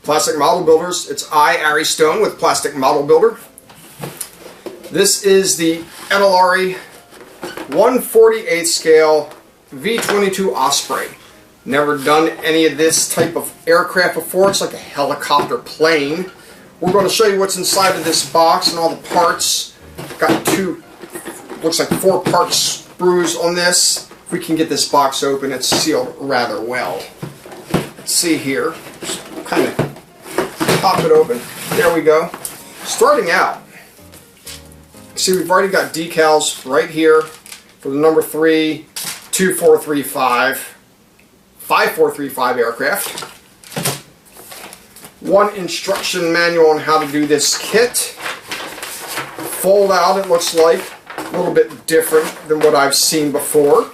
Plastic Model Builders. It's I, Ari Stone, with Plastic Model Builder. This is the Italeri 1/48 scale V-22 Osprey. Never done any of this type of aircraft before. It's like a helicopter plane. We're going to show you what's inside of this box and all the parts. Got looks like 4-part sprues on this. If we can get this box open, it's sealed rather well. Let's see here. Just kind of pop it open. There we go. Starting out, see, we've already got decals right here for the number 3, 2435, 5435 aircraft. One instruction manual on how to do this kit. Fold out, it looks like. A little bit different than what I've seen before.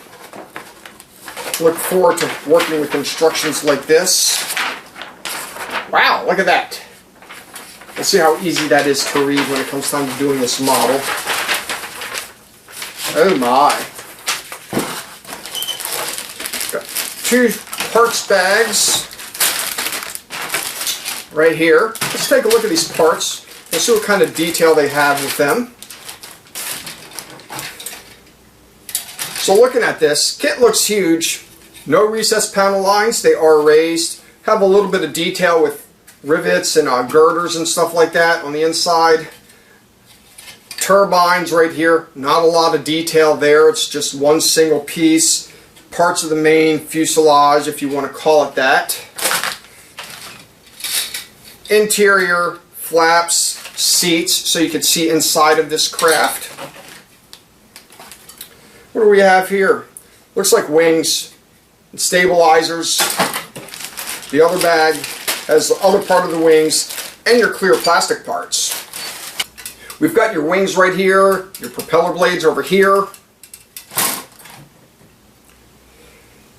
Look forward to working with instructions like this. Wow, look at that. Let's see how easy that is to read when it comes time to doing this model. Oh my. Got 2 parts bags right here. Let's take a look at these parts. Let's see what kind of detail they have with them. So looking at this, kit looks huge. No recessed panel lines. They are raised. Have a little bit of detail with rivets and girders and stuff like that on the inside. Turbines right here. Not a lot of detail there. It's just one single piece. Parts of the main fuselage, if you want to call it that. Interior flaps, seats, so you can see inside of this craft. What do we have here? Looks like wings and stabilizers. The other bag has the other part of the wings and your clear plastic parts. We've got your wings right here, your propeller blades over here.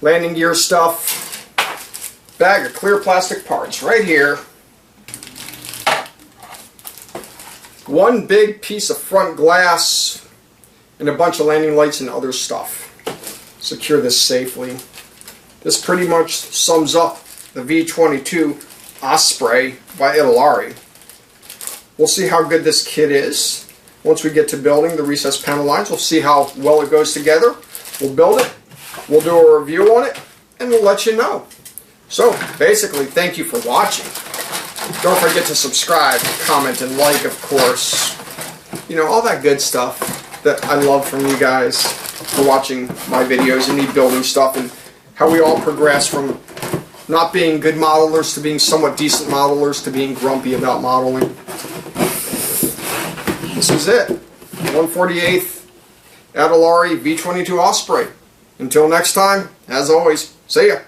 Landing gear stuff. Bag of clear plastic parts right here. One big piece of front glass and a bunch of landing lights and other stuff. Secure this safely. This pretty much sums up the V-22 Osprey by Italeri. We'll see how good this kit is. Once we get to building the recessed panel lines, we'll see how well it goes together. We'll build it, we'll do a review on it, and we'll let you know. So basically, thank you for watching. Don't forget to subscribe, comment, and like, of course. You know, all that good stuff that I love from you guys for watching my videos and me building stuff, and how we all progress from not being good modelers to being somewhat decent modelers to being grumpy about modeling. This is it. 1/48th Italeri V-22 Osprey. Until next time, as always, see ya.